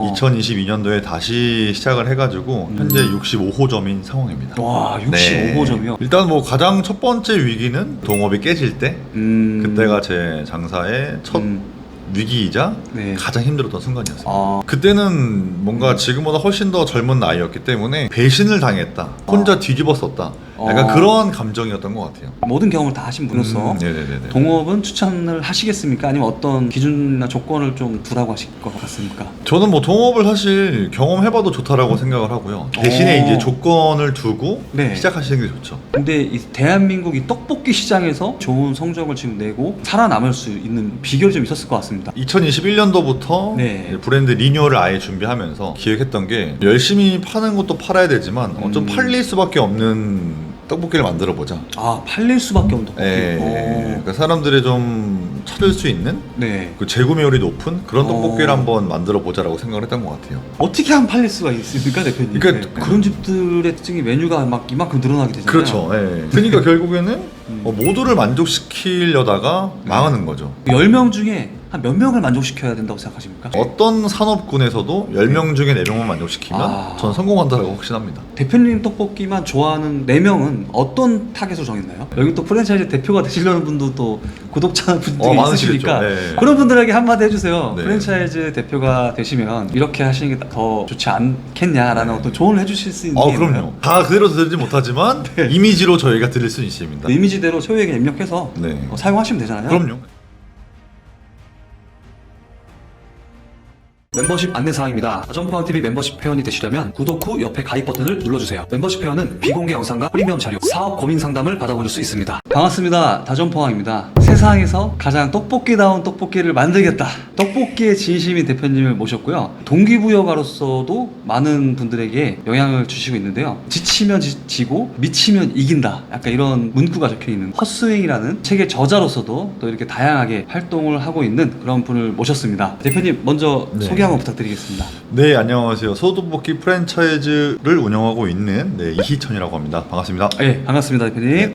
2022년도에 다시 시작을 해가지고 현재 65호점인 상황입니다. 와, 65호점이요? 일단 뭐 가장 첫 번째 위기는 동업이 깨질 때 그때가 제 장사의 첫 위기이자 네. 가장 힘들었던 순간이었어요. 아. 그때는 뭔가 지금보다 훨씬 더 젊은 나이였기 때문에 배신을 당했다, 혼자 뒤집었었다, 약간 그런 감정이었던 것 같아요. 모든 경험을 다 하신 분으로서 네네네네. 동업은 추천을 하시겠습니까? 아니면 어떤 기준이나 조건을 좀 두라고 하실 것 같습니까? 저는 뭐 동업을 사실 경험해봐도 좋다라고 생각을 하고요. 대신에 이제 조건을 두고 네. 시작하시는 게 좋죠. 근데 이 대한민국 이 떡볶이 시장에서 좋은 성적을 지금 내고 살아남을 수 있는 비결이 좀 있었을 것 같습니다. 2021년도부터 네. 브랜드 리뉴얼을 아예 준비하면서 기획했던 게 열심히 파는 것도 팔아야 되지만 좀 팔릴 수밖에 없는 떡볶이를 만들어 보자. 아, 팔릴 수밖에 없는 떡볶이. 그러니까 사람들이 좀 찾을 수 있는 네. 그 재구매율이 높은 그런 떡볶이를 한번 만들어 보자라고 생각을 했던 것 같아요. 어떻게 하면 팔릴 수가 있습니까, 대표님? 그러니까 그런 집들의 특징이 메뉴가 막 이만큼 늘어나게 되잖아요. 그렇죠. 그러니까 결국에는 모두를 만족시키려다가 망하는 거죠. 10명 중에 한 몇 명을 만족시켜야 된다고 생각하십니까? 어떤 산업군에서도 10명 중에 4명만 만족시키면 아. 저는 성공한다고 확신합니다. 대표님 떡볶이만 좋아하는 4명은 어떤 타겟으로 정했나요? 여기 또 프랜차이즈 대표가 되시려는 분도 또 구독자분들이 있으시니까 많으시겠죠. 그런 분들에게 한마디 해주세요. 네. 프랜차이즈 대표가 되시면 이렇게 하시는 게 더 좋지 않겠냐라는 어떤 조언을 해주실 수 있는 게 그럼요. 있나요? 다 그대로 드리지 못하지만 이미지로 저희가 드릴 수 있습니다. 그 이미지대로 소유에게 입력해서 네. 사용하시면 되잖아요. 그럼요. 멤버십 안내사항입니다. 다전포항TV 멤버십 회원이 되시려면 구독 후 옆에 가입 버튼을 눌러주세요. 멤버십 회원은 비공개 영상과 프리미엄 자료, 사업 고민 상담을 받아보실 수 있습니다. 반갑습니다. 다전포항입니다. 세상에서 가장 떡볶이다운 떡볶이를 만들겠다. 떡볶이의 진심인 대표님을 모셨고요. 동기부여가로서도 많은 분들에게 영향을 주시고 있는데요. 지치면 지치고 미치면 이긴다. 약간 이런 문구가 적혀있는 헛스윙이라는 책의 저자로서도 또 이렇게 다양하게 활동을 하고 있는 그런 분을 모셨습니다. 대표님 먼저 네. 소개 한번 부탁드리겠습니다. 네, 안녕하세요. 소떡볶이 프랜차이즈를 운영하고 있는 이희천이라고 합니다. 반갑습니다. 네, 반갑습니다, 대표님.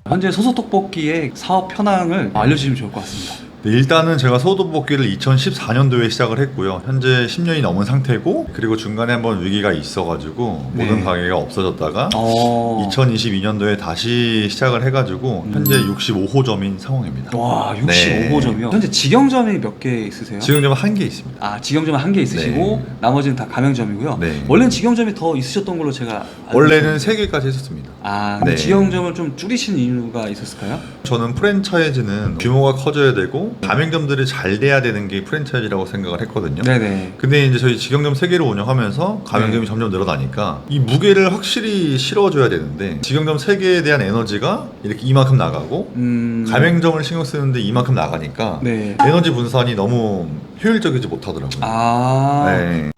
현재 소소떡볶이의 사업 현황을 알려주시면 좋을 것 같습니다. 네, 일단은 제가 소떡볶이를 2014년도에 시작을 했고요. 현재 10년이 넘은 상태고, 그리고 중간에 한번 위기가 있어가지고 네. 모든 가게가 없어졌다가 2022년도에 다시 시작을 해가지고 현재 65호점인 상황입니다. 와, 65호점이요? 현재 직영점이 몇 개 있으세요? 지금은 한 개 있습니다. 아, 직영점은 한 개 있으시고 네. 나머지는 다 가맹점이고요. 네. 원래는 직영점이 더 있으셨던 걸로 제가 알고 원래는 있었는데. 3개까지 했었습니다. 아, 근데 네. 직영점을 좀 줄이신 이유가 있었을까요? 저는 프랜차이즈는 규모가 커져야 되고 가맹점들이 잘 돼야 되는 게 프랜차이즈라고 생각을 했거든요. 네네. 근데 이제 저희 직영점 3개를 운영하면서 가맹점이 네. 점점 늘어나니까 이 무게를 확실히 실어줘야 되는데 직영점 3개에 대한 에너지가 이렇게 이만큼 나가고 가맹점을 신경 쓰는데 이만큼 나가니까 네. 에너지 분산이 너무 효율적이지 못하더라고요. 아. 네.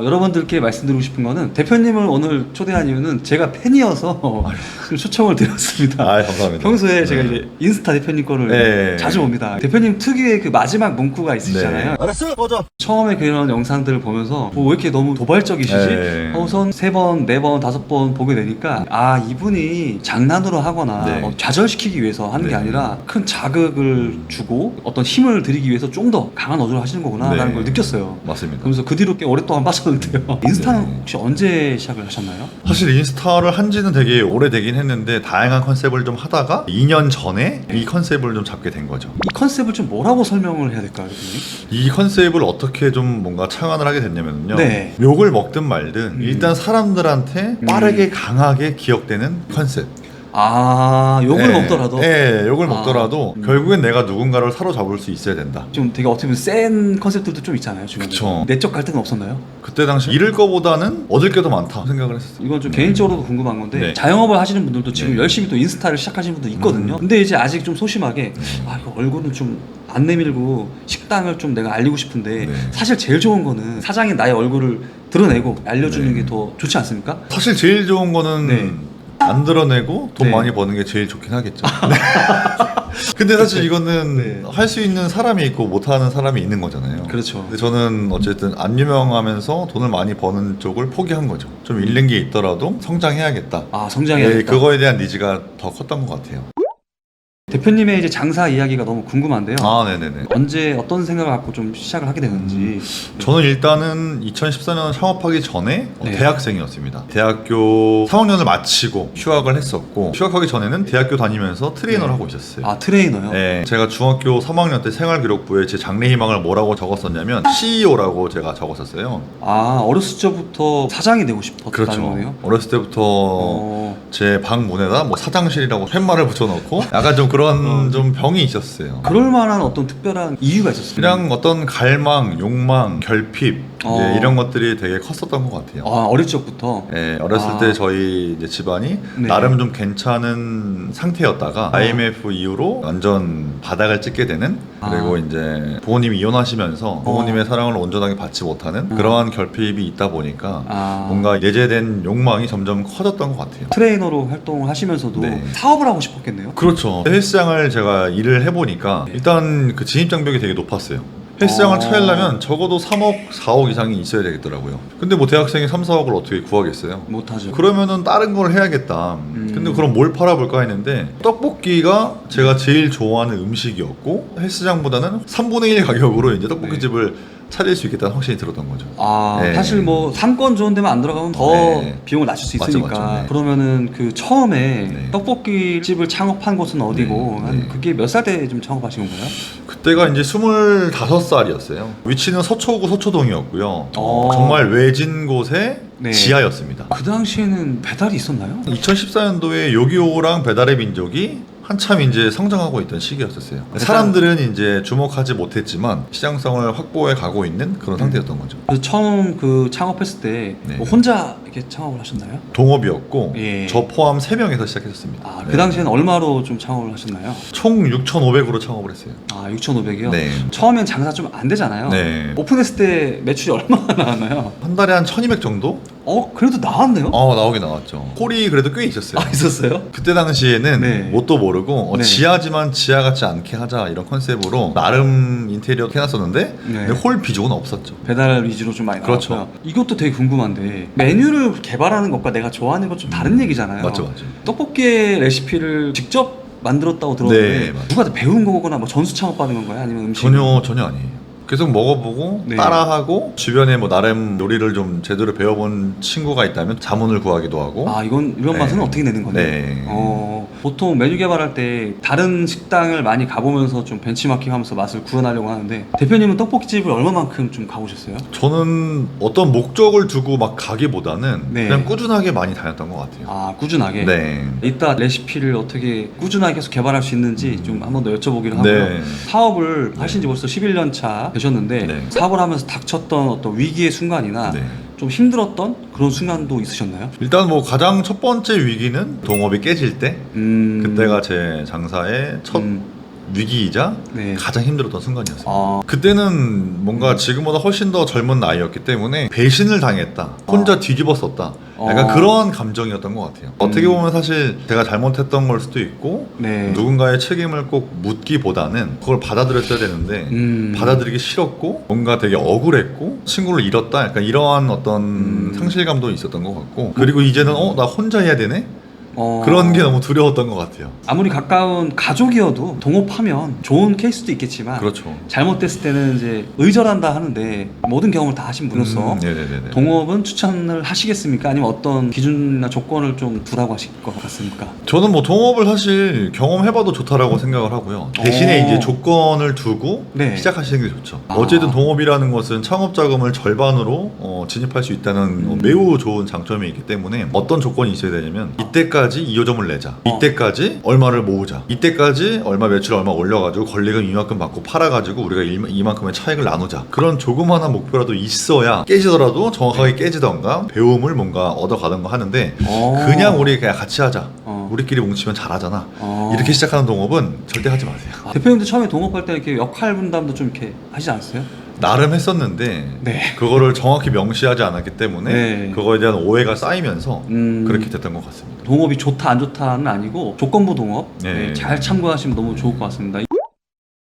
여러분들께 말씀드리고 싶은 거는 대표님을 오늘 초대한 이유는 제가 팬이어서 좀 초청을 드렸습니다. 아, 감사합니다. 평소에 네. 제가 이제 인스타 대표님 거를 네. 자주 봅니다. 대표님 특유의 그 마지막 문구가 있으시잖아요. 네. 알았어, 꺼져. 처음에 그런 영상들을 보면서 왜 이렇게 너무 도발적이시지? 네. 우선 3번, 4번, 5번 보게 되니까 아, 이분이 장난으로 하거나 네. 좌절시키기 위해서 하는 게 네. 아니라 큰 자극을 주고 어떤 힘을 드리기 위해서 좀 더 강한 어조를 하시는 거구나 라는 네. 걸 느꼈어요. 맞습니다. 그러면서 그 뒤로 꽤 오랫동안 빠졌는데요. 인스타는 네. 혹시 언제 시작을 하셨나요? 사실 인스타를 한 지는 되게 오래되긴 했는데 다양한 컨셉을 좀 하다가 2년 전에 이 컨셉을 좀 잡게 된 거죠. 이 컨셉을 좀 뭐라고 설명을 해야 될까요, 대표님? 이 컨셉을 어떻게 좀 뭔가 창안을 하게 됐냐면요. 네. 욕을 먹든 말든 일단 사람들한테 빠르게 강하게 기억되는 컨셉. 아, 욕을 네. 먹더라도 네, 욕을 아. 먹더라도 결국엔 내가 누군가를 사로잡을 수 있어야 된다. 좀 되게 어떻게 보면 센 컨셉들도 좀 있잖아요, 주변에. 그쵸. 내적 갈등은 없었나요? 그때 당시 잃을 거보다는 얻을 게 더 많다 생각을 했었어요. 이건 좀 개인적으로도 궁금한 건데 네. 자영업을 하시는 분들도 지금 네. 열심히 또 인스타를 시작하시는 분도 있거든요. 근데 이제 아직 좀 소심하게 아, 이거 얼굴은 좀 안 내밀고 식당을 좀 내가 알리고 싶은데 네. 사실 제일 좋은 거는 사장인 나의 얼굴을 드러내고 알려주는 네. 게 더 좋지 않습니까? 사실 제일 좋은 거는 네. 안 드러내고 돈 네. 많이 버는 게 제일 좋긴 하겠죠. 근데 사실 이거는 네. 할 수 있는 사람이 있고 못하는 사람이 있는 거잖아요. 그렇죠. 근데 저는 어쨌든 안 유명하면서 돈을 많이 버는 쪽을 포기한 거죠. 좀 잃는 게 있더라도 성장해야겠다. 아, 성장해야겠다. 그거에 대한 니즈가 더 컸던 것 같아요. 대표님의 이제 장사 이야기가 너무 궁금한데요. 아, 네네네. 언제 어떤 생각을 갖고 좀 시작을 하게 되는지. 저는 일단은 2014년 창업하기 전에 네. 대학생이었습니다. 대학교 3학년을 마치고 휴학을 했었고, 휴학하기 전에는 대학교 다니면서 트레이너를 네. 하고 있었어요. 아, 트레이너요? 네, 제가 중학교 3학년 때 생활기록부에 제 장래희망을 뭐라고 적었었냐면 CEO라고 제가 적었었어요. 아, 어렸을 적부터 사장이 되고 싶었다는 그렇죠. 거네요? 어렸을 때부터 제 방 문에다 뭐 사장실이라고 팻말을 붙여놓고 약간 좀 그런 좀 병이 있었어요. 그럴 만한 어떤 특별한 이유가 있었어요? 그냥 어떤 갈망, 욕망, 결핍 이제 이런 것들이 되게 컸었던 것 같아요. 아, 어릴 적부터? 네, 어렸을 아. 때 저희 이제 집안이 네. 나름 좀 괜찮은 상태였다가 IMF 이후로 완전 바닥을 찍게 되는, 그리고 이제 부모님이 이혼하시면서 부모님의 사랑을 온전하게 받지 못하는 그러한 결핍이 있다 보니까 뭔가 내재된 욕망이 점점 커졌던 것 같아요. 트레이너로 활동을 하시면서도 네. 사업을 하고 싶었겠네요? 그렇죠. 헬스장을 제가 일을 해보니까 일단 그 진입장벽이 되게 높았어요. 헬스장을 차리려면 적어도 3억, 4억 이상이 있어야 되겠더라고요. 근데 뭐 대학생이 3, 4억을 어떻게 구하겠어요? 못하죠. 그러면은 다른 걸 해야겠다. 근데 그럼 뭘 팔아볼까 했는데 떡볶이가 제가 제일 좋아하는 음식이었고 헬스장보다는 3분의 1 가격으로 이제 떡볶이집을 차릴 수 있겠다는 확신이 들었던 거죠. 아, 네. 사실 뭐 상권 좋은 데만 안 들어가면 더 네. 비용을 낮출 수 맞죠, 있으니까. 맞죠. 네. 그러면은 그 처음에 네. 떡볶이 집을 창업한 곳은 어디고, 네. 한 네. 그게 몇 살 때 좀 창업하신 건가요? 그때가 이제 25살이었어요. 위치는 서초구 서초동이었고요. 어. 정말 외진 곳에 네. 지하였습니다. 그 당시에는 배달이 있었나요? 2014년도에 요기요랑 배달의 민족이 한참 이제 성장하고 있던 시기였었어요. 사람들은 이제 주목하지 못했지만 시장성을 확보해 가고 있는 그런 상태였던 거죠. 그래서 처음 그 창업했을 때 네. 뭐 혼자 이렇게 창업을 하셨나요? 동업이었고 예. 저 포함 3명에서 시작했었습니다. 아, 네. 그 당시에는 얼마로 좀 창업을 하셨나요? 총 6,500으로 창업을 했어요. 아, 6,500이요? 네. 처음엔 장사 좀 안 되잖아요. 네. 오픈했을 때 매출이 얼마나 나왔나요? 한 달에 한 1,200 정도? 그래도 나왔네요? 나오긴 나왔죠. 홀이 그래도 꽤 있었어요. 아, 있었어요? 그때 당시에는 네. 뭣도 모르고 네. 지하지만 지하 같지 않게 하자 이런 컨셉으로 나름 인테리어 해놨었는데 네. 근데 홀 비중은 없었죠. 배달 위주로 좀 많이 그렇죠. 나왔고요. 이것도 되게 궁금한데 메뉴를 개발하는 것과 내가 좋아하는 건 좀 다른 얘기잖아요. 맞죠. 떡볶이의 레시피를 직접 만들었다고 들었는데 네, 맞아요. 누가 배운 거거나 뭐 전수 창업 받은 건가요? 아니면 음식? 전혀 아니에요. 계속 먹어보고 네. 따라하고 주변에 뭐 나름 요리를 좀 제대로 배워본 친구가 있다면 자문을 구하기도 하고. 아, 이런 네. 맛은 어떻게 내는 건데? 네. 보통 메뉴 개발할 때 다른 식당을 많이 가보면서 좀 벤치마킹하면서 맛을 구현하려고 하는데 대표님은 떡볶이집을 얼마만큼 좀 가보셨어요? 저는 어떤 목적을 두고 막 가기보다는 네. 그냥 꾸준하게 많이 다녔던 것 같아요. 아, 꾸준하게? 네. 이따 레시피를 어떻게 꾸준하게 계속 개발할 수 있는지 좀 한 번 더 여쭤보기로 하고요. 네. 사업을 하신 지 벌써 11년 차 되셨는데 네. 사업을 하면서 닥쳤던 어떤 위기의 순간이나 네. 좀 힘들었던 그런 순간도 있으셨나요? 일단 뭐 가장 첫 번째 위기는 동업이 깨질 때 그때가 제 장사의 첫 위기이자 네. 가장 힘들었던 순간이었어요. 아, 그때는 뭔가 지금보다 훨씬 더 젊은 나이였기 때문에 배신을 당했다, 혼자 뒤집었었다, 약간 그런 감정이었던 것 같아요. 어떻게 보면 사실 제가 잘못했던 걸 수도 있고 네. 누군가의 책임을 꼭 묻기보다는 그걸 받아들였어야 되는데 받아들이기 싫었고 뭔가 되게 억울했고 친구를 잃었다, 약간 이러한 어떤 상실감도 있었던 것 같고, 그리고 이제는 나 혼자 해야 되네? 그런 게 너무 두려웠던 것 같아요. 아무리 가까운 가족이어도 동업하면 좋은 케이스도 있겠지만 그렇죠. 잘못됐을 때는 이제 의절한다 하는데 모든 경험을 다 하신 분으로서 네네네. 동업은 추천을 하시겠습니까? 아니면 어떤 기준이나 조건을 좀 두라고 하실 것 같습니까? 저는 뭐 동업을 사실 경험해봐도 좋다라고 생각을 하고요. 대신에 이제 조건을 두고 네. 시작하시는 게 좋죠. 어쨌든 동업이라는 것은 창업 자금을 절반으로 진입할 수 있다는 매우 좋은 장점이 있기 때문에 어떤 조건이 있어야 되냐면 이때까지 2호점을 내자, 이때까지 얼마를 모으자, 이때까지 얼마 매출 얼마 올려가지고 권리금 이만큼 받고 팔아가지고 우리가 이만큼의 차익을 나누자, 그런 조그마한 목표라도 있어야 깨지더라도 정확하게 깨지던가 배움을 뭔가 얻어가던가 하는데 그냥 우리 그냥 같이 하자, 우리끼리 뭉치면 잘하잖아, 이렇게 시작하는 동업은 절대 하지 마세요. 대표님도 처음에 동업할 때 이렇게 역할 분담도 좀 이렇게 하시지 않았어요? 나름 했었는데 네. 그거를 정확히 명시하지 않았기 때문에 네. 그거에 대한 오해가 쌓이면서 음. 그렇게 됐던 것 같습니다. 동업이 좋다 안 좋다는 아니고 조건부 동업 네. 네, 잘 참고하시면 너무 좋을 것 같습니다.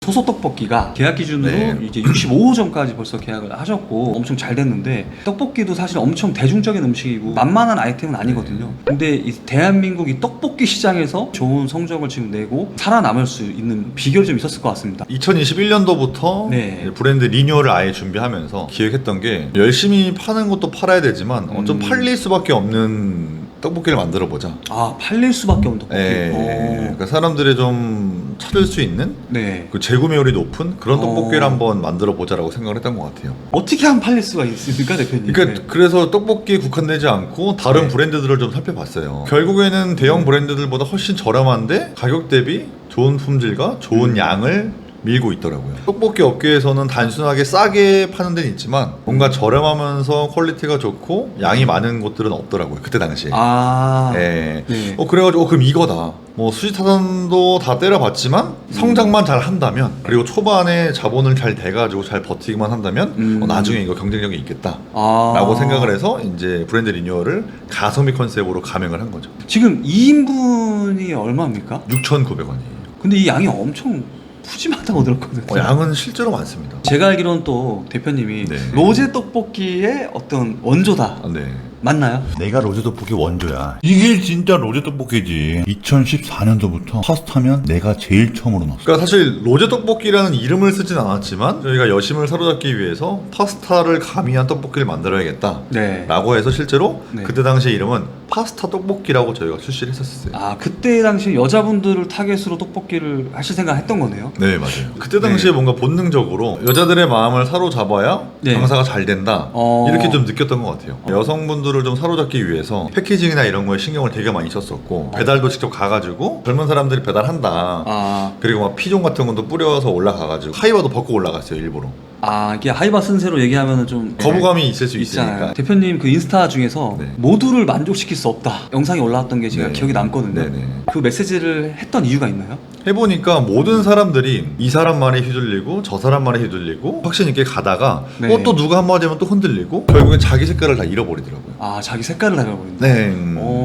소소 떡볶이가 계약 기준으로 네. 이제 65호점까지 벌써 계약을 하셨고 엄청 잘 됐는데, 떡볶이도 사실 엄청 대중적인 음식이고 만만한 아이템은 아니거든요. 근데 이 대한민국 이 떡볶이 시장에서 좋은 성적을 지금 내고 살아남을 수 있는 비결이 좀 있었을 것 같습니다. 2021년도부터 네. 브랜드 리뉴얼을 아예 준비하면서 기획했던 게 열심히 파는 것도 팔아야 되지만 좀 팔릴 수밖에 없는 떡볶이를 만들어 보자. 아, 팔릴 수밖에 없는 떡볶이. 그러니까 사람들이 좀 찾을 수 있는 네. 그 재구매율이 높은 그런 어. 떡볶이를 한번 만들어 보자라고 생각을 했던 것 같아요. 어떻게 하면 팔릴 수가 있습니까, 대표님? 그러니까 네. 그래서 떡볶이에 국한되지 않고 다른 네. 브랜드들을 좀 살펴봤어요. 결국에는 대형 브랜드들보다 훨씬 저렴한데 가격 대비 좋은 품질과 좋은 양을 밀고 있더라고요. 떡볶이 업계에서는 단순하게 싸게 파는 데는 있지만 뭔가 저렴하면서 퀄리티가 좋고 양이 많은 곳들은 없더라고요. 그때 당시에. 아. 예. 네. 그래가지고 그럼 이거다. 뭐 수지타산도 다 때려봤지만 성장만 잘 한다면, 그리고 초반에 자본을 잘 대가지고 잘 버티기만 한다면 나중에 이거 경쟁력이 있겠다 라고 생각을 해서 이제 브랜드 리뉴얼을 가성비 컨셉으로 가맹을 한 거죠. 지금 2인분이 얼마입니까? 6,900원이에요. 근데 이 양이 엄청 푸짐하다고 들었거든요. 양은 실제로 많습니다. 제가 알기로는 또 대표님이 네. 로제 떡볶이의 어떤 원조다. 네. 맞나요? 내가 로제 떡볶이 원조야. 이게 진짜 로제 떡볶이지. 2014년도부터 파스타면 내가 제일 처음으로 넣었어. 그러니까 사실 로제 떡볶이라는 이름을 쓰진 않았지만 저희가 여심을 사로잡기 위해서 파스타를 가미한 떡볶이를 만들어야겠다 네. 라고 해서 실제로 네. 그때 당시에 이름은 파스타 떡볶이라고 저희가 출시를 했었어요. 아, 그때 당시 여자분들을 타겟으로 떡볶이를 하실 생각했던 거네요. 네, 맞아요. 그때 당시에 뭔가 본능적으로 여자들의 마음을 사로잡아야 네. 장사가 잘 된다 이렇게 좀 느꼈던 것 같아요. 여성분들을 좀 사로잡기 위해서 패키징이나 이런 거에 신경을 되게 많이 썼었고 배달도 직접 가가지고 젊은 사람들이 배달한다. 아, 그리고 막 피존 같은 것도 뿌려서 올라가가지고 하이바도 벗고 올라갔어요, 일부러. 아, 이게 하이바 쓴새로 얘기하면은 좀 거부감이 있을 수 있잖아요. 있으니까. 대표님 그 인스타 중에서 네. 모두를 만족시킬 수 없다 영상이 올라왔던 게 제가 네. 기억이 남거든요. 네네. 그 메시지를 했던 이유가 있나요? 해보니까 모든 사람들이 이 사람 말에 휘둘리고 저 사람 말에 휘둘리고 확신 있게 가다가 네. 또 누가 한마디 하면 또 흔들리고 결국엔 자기 색깔을 다 잃어버리더라고요. 아, 자기 색깔을 닮아버린다. 네.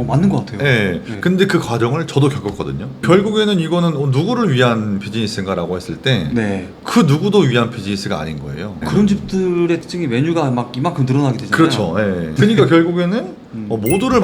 맞는 것 같아요. 네. 네. 근데 그 과정을 저도 겪었거든요. 결국에는 이거는 누구를 위한 비즈니스인가라고 했을 때 그 네. 누구도 위한 비즈니스가 아닌 거예요. 그런 집들의 특징이 메뉴가 막 이만큼 늘어나게 되잖아요. 그렇죠. 예. 그러니까 결국에는 모두를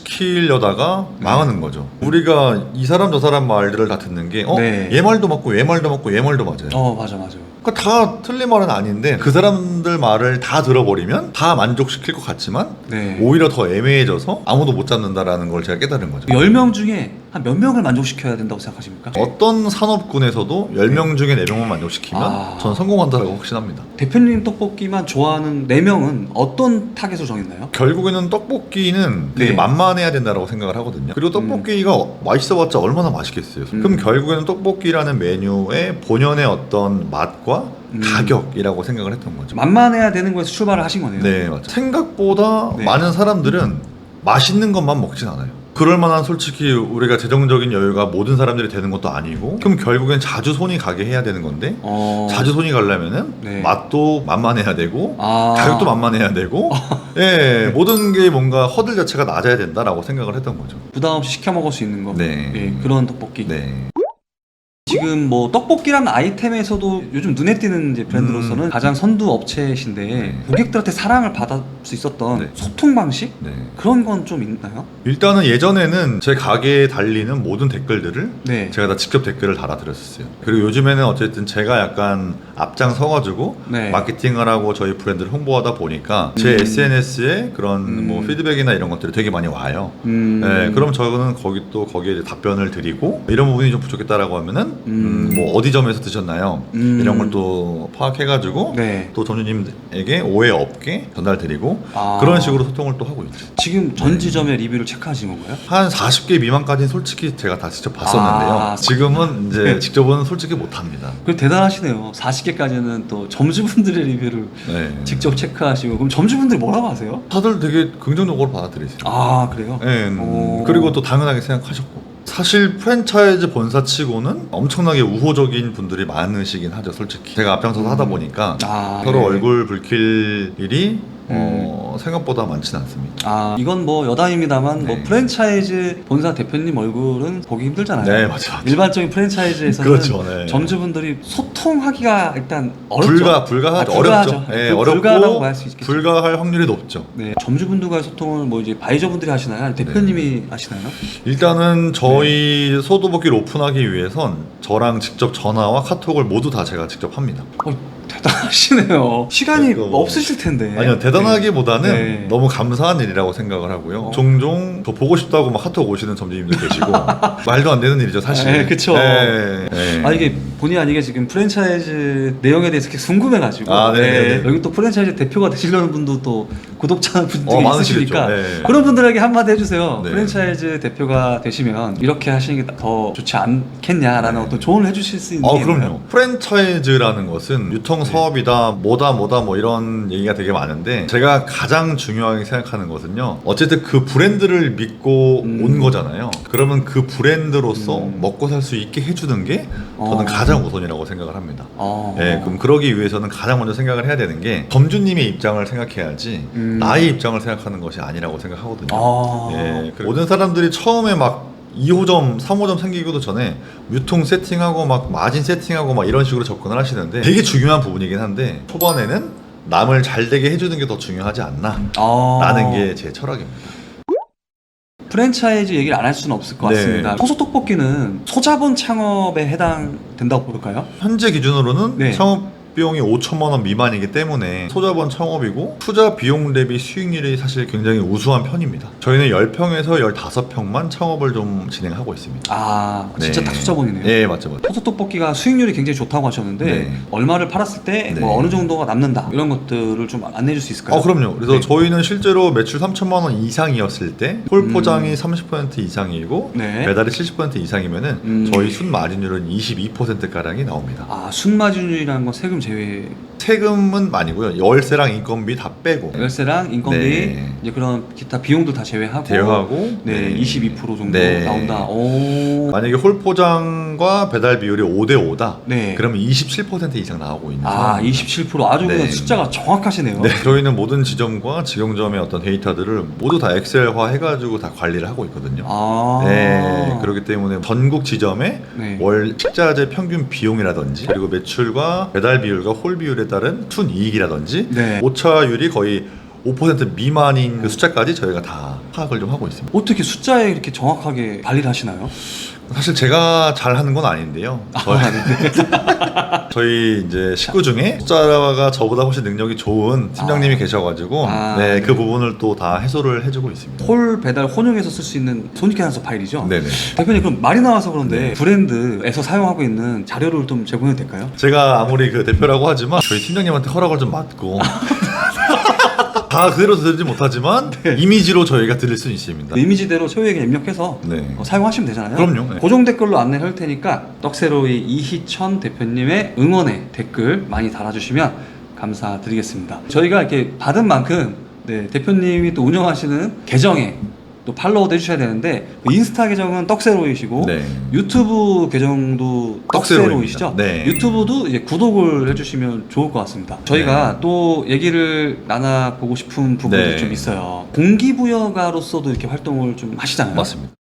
만족시키려다가 망하는 거죠. 우리가 이 사람 저 사람 말들을 다 듣는 게 네. 얘 말도 맞고 얘 말도 맞고 얘 말도 맞아요. 맞아, 맞아. 그러니까 다 틀린 말은 아닌데 그 사람들 말을 다 들어버리면 다 만족시킬 것 같지만 네. 오히려 더 애매해져서 아무도 못 잡는다라는 걸 제가 깨달은 거죠. 10명 중에 한 몇 명을 만족시켜야 된다고 생각하십니까? 어떤 산업군에서도 10명 중에 4명만 만족시키면 아. 전 성공한다라고 확신합니다. 대표님 떡볶이만 좋아하는 4명은 어떤 타겟으로 정했나요? 결국에는 떡볶이는 되게 네. 만만해야 된다고 생각을 하거든요. 그리고 떡볶이가 맛있어봤자 얼마나 맛있겠어요. 그럼 결국에는 떡볶이라는 메뉴의 본연의 어떤 맛과 가격이라고 생각을 했던 거죠. 만만해야 되는 거에서 출발을 하신 거네요. 네, 맞죠. 생각보다 네. 많은 사람들은 맛있는 것만 먹진 않아요. 그럴 만한 솔직히 우리가 재정적인 여유가 모든 사람들이 되는 것도 아니고 그럼 결국엔 자주 손이 가게 해야 되는 건데 자주 손이 가려면은 네. 맛도 만만해야 되고 아. 가격도 만만해야 되고 예, 모든 게 뭔가 허들 자체가 낮아야 된다라고 생각을 했던 거죠. 부담 없이 시켜 먹을 수 있는 거. 네. 그런 떡볶이. 네. 지금 뭐 떡볶이라는 아이템에서도 요즘 눈에 띄는 이제 브랜드로서는 가장 선두 업체이신데 네. 고객들한테 사랑을 받을 수 있었던 네. 소통 방식? 네. 그런 건 좀 있나요? 일단은 예전에는 제 가게에 달리는 모든 댓글들을 네. 제가 다 직접 댓글을 달아드렸었어요. 그리고 요즘에는 어쨌든 제가 약간 앞장 서가지고 네. 마케팅을 하고 저희 브랜드를 홍보하다 보니까 제 SNS에 그런 뭐 피드백이나 이런 것들이 되게 많이 와요. 네, 그럼 저는 거기에 이제 답변을 드리고 이런 부분이 좀 부족했다라고 하면은 뭐 어디 점에서 드셨나요? 이런 걸 또 파악해가지고 네. 또 점주님에게 오해 없게 전달드리고 아. 그런 식으로 소통을 또 하고 있죠. 지금 전 지점의 리뷰를 체크하신 건가요? 한 40개 미만까지는 솔직히 제가 다 직접 봤었는데요. 아. 지금은 이제 직접은 솔직히 못합니다. 그 대단하시네요. 40개까지는 또 점주분들의 리뷰를 네. 직접 체크하시고. 그럼 점주분들이 뭐라고 하세요? 다들 되게 긍정적으로 받아들이세요. 아, 그래요? 네, 오. 그리고 또 당연하게 생각하셨고. 사실 프랜차이즈 본사치고는 엄청나게 우호적인 분들이 많으시긴 하죠, 솔직히. 제가 앞장서서 하다 보니까 서로 네. 얼굴 붉힐 일이 생각보다 많지는 않습니다. 이건 뭐 여담입니다만 뭐 네. 프랜차이즈 본사 대표님 얼굴은 보기 힘들잖아요. 네, 맞아. 일반적인 프랜차이즈에서는 그렇죠, 네. 점주분들이 소통하기가 일단 어렵죠. 불가하죠. 불가하죠. 어렵죠. 네, 불가하다고 어렵고 할 수 있겠죠. 불가할 확률이 높죠. 네, 점주분들과의 소통을 뭐 이제 바이저분들이 하시나요? 아니면 대표님이 하시나요? 일단은 저희 소도복기를 오픈하기 위해선 저랑 직접 전화와 카톡을 모두 다 제가 직접 합니다. 대단하시네요. 시간이 그래서 없으실 텐데. 아니요, 대단하기보다는 네. 너무 감사한 일이라고 생각을 하고요. 종종 더 보고 싶다고 막 카톡 오시는 점주님들 계시고 말도 안 되는 일이죠, 사실. 네, 그쵸. 네. 네. 이게 본의 아니게 지금 프랜차이즈 내용에 대해서 계속 궁금해가지고 네네네. 여기 또 프랜차이즈 대표가 되시려는 분도 또 구독자분들이 많으시겠죠. 있으시니까 네. 그런 분들에게 한마디 해주세요. 네. 프랜차이즈 대표가 되시면 이렇게 하시는 게 더 좋지 않겠냐라는 어떤 조언을 해주실 수 있는 게 있나요? 그럼요. 프랜차이즈라는 것은 유통 사업이다, 뭐다 뭐 이런 얘기가 되게 많은데 제가 가장 중요하게 생각하는 것은요. 어쨌든 그 브랜드를 믿고 온 거잖아요. 그러면 그 브랜드로서 먹고 살 수 있게 해주는 게 저는 가장 우선이라고 생각을 합니다. 네, 그럼 그러기 위해서는 가장 먼저 생각을 해야 되는 게 점주님의 입장을 생각해야지 나의 입장을 생각하는 것이 아니라고 생각하거든요. 예, 모든 사람들이 처음에 막 2호점, 3호점 생기기도 전에 유통 세팅하고 막 마진 세팅하고 막 이런 식으로 접근을 하시는데 되게 중요한 부분이긴 한데 초반에는 남을 잘 되게 해주는 게 더 중요하지 않나 라는 게 제 철학입니다. 프랜차이즈 얘기를 안 할 수는 없을 것 네. 같습니다. 소속 떡볶이는 소자본 창업에 해당된다고 볼까요? 현재 기준으로는 네. 창업 비용이 5천만 원 미만이기 때문에 소자본 창업이고 투자 비용 대비 수익률이 사실 굉장히 우수한 편입니다. 저희는 10평에서 15평만 창업을 좀 진행하고 있습니다. 진짜 네. 딱 소자본이네요. 네, 맞죠. 소속 떡볶이가 수익률이 굉장히 좋다고 하셨는데 네. 얼마를 팔았을 때 네. 뭐 어느 정도가 남는다 이런 것들을 좀 안내해 줄 수 있을까요? 그럼요. 그래서 네. 저희는 실제로 매출 3천만 원 이상이었을 때 홀포장이 30% 이상이고 네. 배달이 70% 이상이면은 저희 순 마진율은 22%가량이 나옵니다. 순마진율이라는 건 세금 제외, 세금은 아니고요. 월세랑 인건비 다 빼고 열세랑 인건비 네. 이제 그런 기타 비용도 다 제외하고 제외하고 네, 22% 정도 네. 나온다. 만약에 홀포장과 배달 비율이 5대5다. 네. 그러면 27% 이상 나오고 있는 상황입니다. 27% 아주 그냥 네. 숫자가 정확하시네요. 네, 저희는 모든 지점과 직영점의 어떤 데이터들을 모두 다 엑셀화 해가지고 다 관리를 하고 있거든요. 네, 그렇기 때문에 전국 지점의 네. 월 식자재 평균 비용이라든지 그리고 매출과 배달 비율과 홀 비율에 따른 순이익이라든지 네. 오차율이 거의 5% 미만인 그 숫자까지 저희가 다 파악을 좀 하고 있습니다. 어떻게 숫자에 이렇게 정확하게 관리를 하시나요? 사실 제가 잘하는 건 아닌데요. 저희 이제 식구 중에 숫자가 저보다 훨씬 능력이 좋은 팀장님이 계셔가지고 네, 그 부분을 또 다 해소를 해주고 있습니다. 홀 배달 혼용해서 쓸 수 있는 손익계산서 파일이죠? 네네. 대표님 그럼 말이 나와서 그런데 네. 브랜드에서 사용하고 있는 자료를 좀 제공해도 될까요? 제가 아무리 그 대표라고 하지만 저희 팀장님한테 허락을 좀 받고 다 그대로 들지 못하지만 이미지로 저희가 드릴 수는 있습니다. 이미지대로 소유액에 입력해서 네. 사용하시면 되잖아요. 그럼요. 네. 고정 댓글로 안내를 할 테니까 떡새로이 이희천 대표님의 응원의 댓글 많이 달아주시면 감사드리겠습니다. 저희가 이렇게 받은 만큼 대표님이 또 운영하시는 계정에 또 팔로우도 해주셔야 되는데 인스타 계정은 떡새로이시고 네. 유튜브 계정도 떡새로이시죠? 네. 유튜브도 이제 구독을 해주시면 좋을 것 같습니다. 저희가 또 얘기를 나눠보고 싶은 부분도 네. 좀 있어요. 공기부여가로서도 이렇게 활동을 좀 하시잖아요. 맞습니다.